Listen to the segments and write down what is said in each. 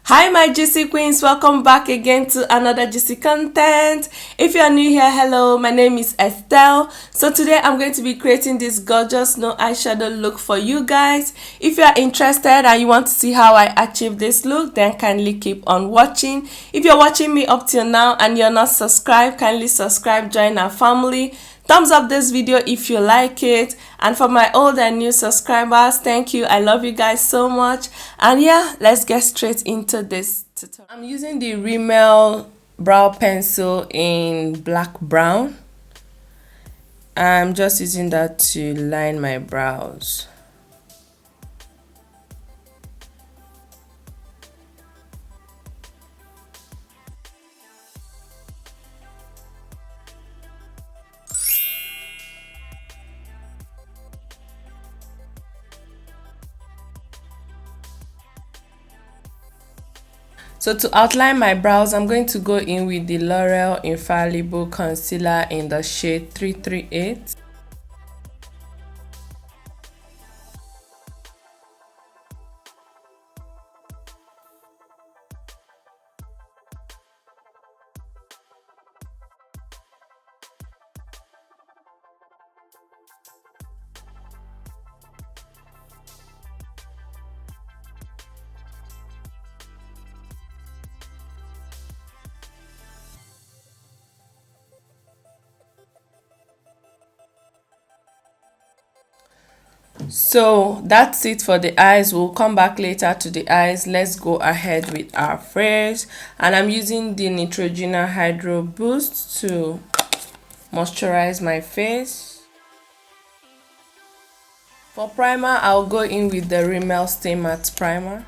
Hi my juicy queens, welcome back again to another juicy content. If you are new here, hello, my name is Estelle. So today I'm going to be creating this gorgeous no eyeshadow look for you guys. If you are interested and you want to see how I achieve this look, then kindly keep on watching. If you're watching me up till now and you're not subscribed, kindly subscribe, join our family. Thumbs up this video if you like it, and for my old and new subscribers, thank you. I love you guys so much. And yeah, let's get straight into this tutorial. I'm using the rimmel brow pencil in black brown. I'm just using that to line my brows. So to outline my brows, I'm going to go in with the L'Oreal Infallible Concealer in the shade 338. So that's it for the eyes. We'll come back later to the eyes. Let's go ahead with our face, and I'm using the Neutrogena Hydro Boost to moisturize my face. For primer, I'll go in with the Rimmel Stay Matte Primer.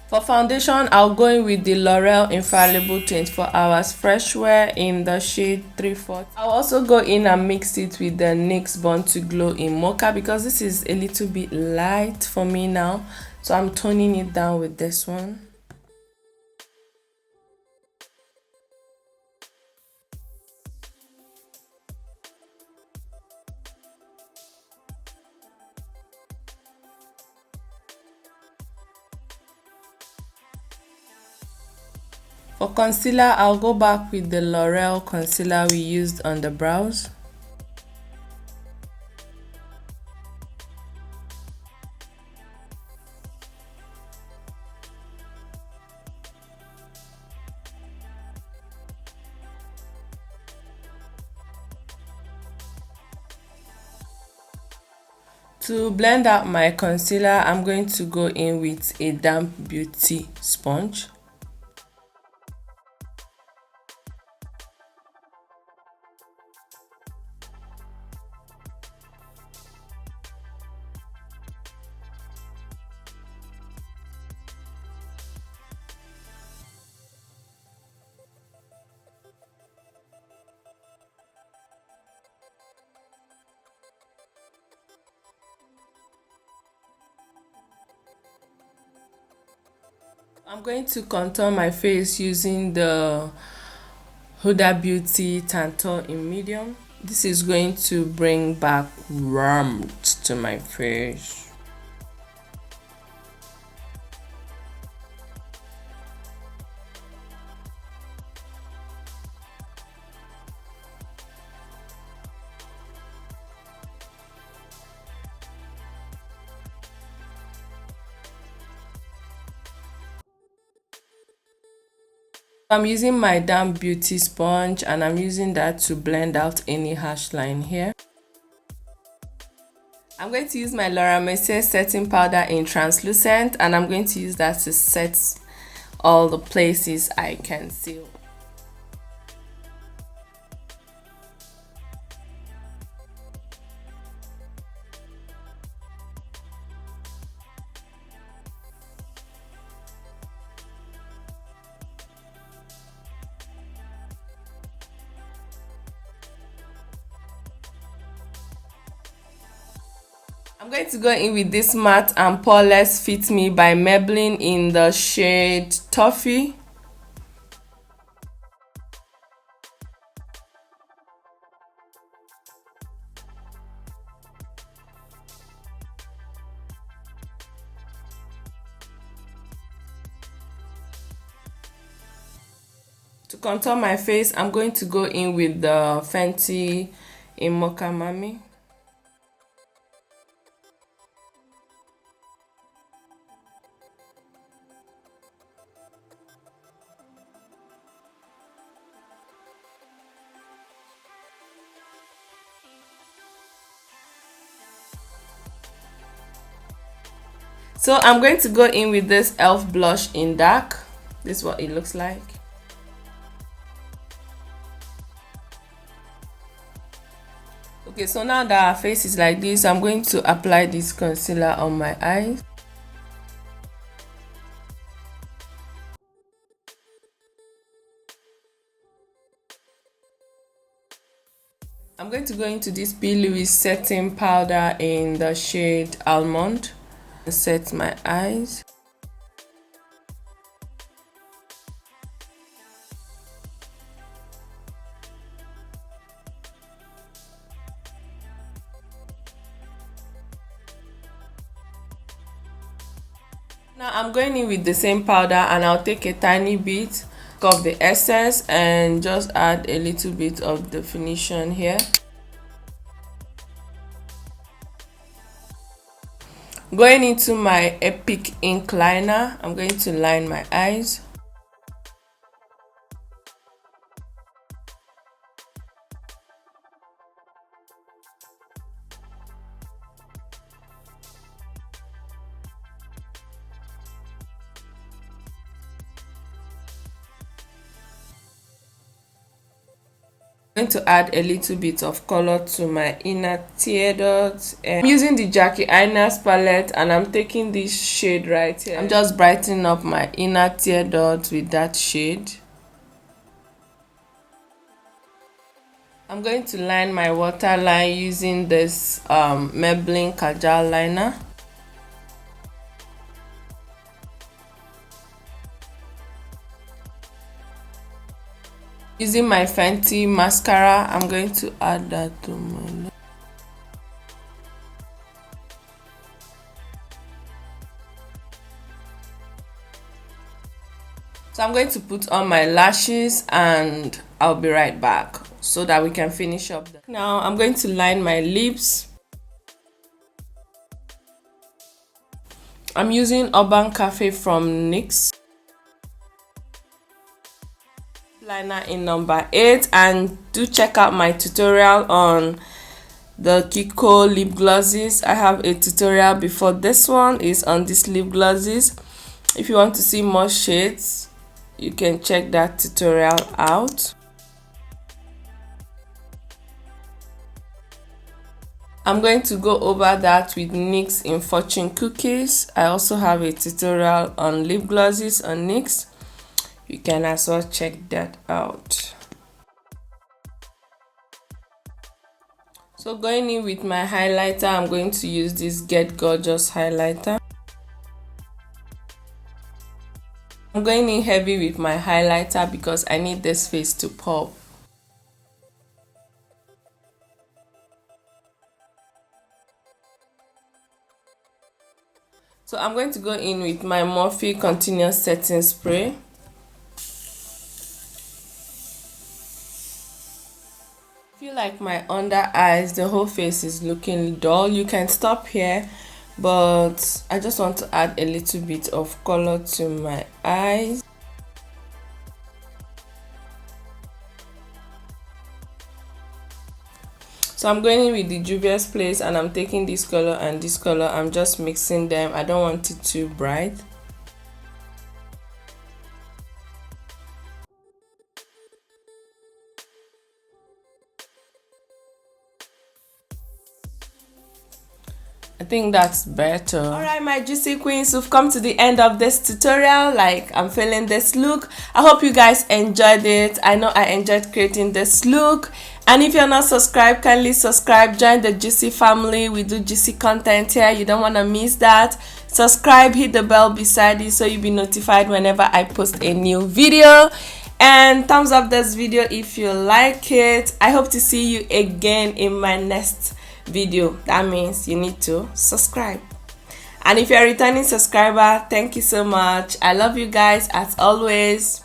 For foundation, I'll go in with the L'Oreal Infallible 24 Hours Fresh Wear in the shade 340. I'll also go in and mix it with the NYX Born to Glow in Mocha because this is a little bit light for me now. So I'm toning it down with this one. For concealer, I'll go back with the L'Oreal concealer we used on the brows. To blend out my concealer, I'm going to go in with a damp beauty sponge. I'm going to contour my face using the Huda Beauty Tantour in medium. This is going to bring back warmth to my face. I'm using my damp beauty sponge and I'm using that to blend out any harsh line here. I'm going to use my Laura Mercier setting powder in translucent, and I'm going to use that to set all the places I can see. I'm going to go in with this matte and poreless Fit Me by Maybelline in the shade Toffee. To contour my face, I'm going to go in with the Fenty in Mocha Mami. So I'm going to go in with this e.l.f. blush in dark. This is what it looks like. Okay, so now that our face is like this, I'm going to apply this concealer on my eyes. I'm going to go into this P. Louis setting powder in the shade Almond and set my eyes. Now I'm going in with the same powder and I'll take a tiny bit of the essence and just add a little bit of definition here. Going into my Epic ink liner, I'm going to line my eyes. I'm going to add a little bit of color to my inner tear dots. I'm using the Jackie Einers palette and I'm taking this shade right here. I'm just brightening up my inner tear dots with that shade. I'm going to line my waterline using this Maybelline Kajal liner. Using my Fenty mascara, I'm going to add that to my lip. So I'm going to put on my lashes and I'll be right back so that we can finish up. Now I'm going to line my lips. I'm using Urban Cafe from NYX. Liner in number 8, and do check out my tutorial on the KIKO lip glosses. I have a tutorial before this one is on these lip glosses. If you want to see more shades, you can check that tutorial out. I'm going to go over that with NYX in Fortune Cookies. I also have a tutorial on lip glosses on NYX. You can as well check that out. So going in with my highlighter, I'm going to use this Get Gorgeous highlighter. I'm going in heavy with my highlighter because I need this face to pop. So I'm going to go in with my Morphe Continuous Setting Spray. I feel like my under eyes, the whole face is looking dull. You can stop here, but I just want to add a little bit of color to my eyes. So I'm going in with the Juvia's Place and I'm taking this color and this color. I'm just mixing them. I don't want it too bright. I think that's better. Alright my juicy queens, we've come to the end of this tutorial. Like, I'm feeling this look. I hope you guys enjoyed it. I know I enjoyed creating this look. And if you're not subscribed, kindly subscribe, join the juicy family. We do juicy content here, you don't want to miss that. Subscribe, hit the bell beside it so you'll be notified whenever I post a new video. And thumbs up this video if you like it. I hope to see you again in my next video. That means you need to subscribe. And if you're a returning subscriber, thank you so much. I love you guys as always.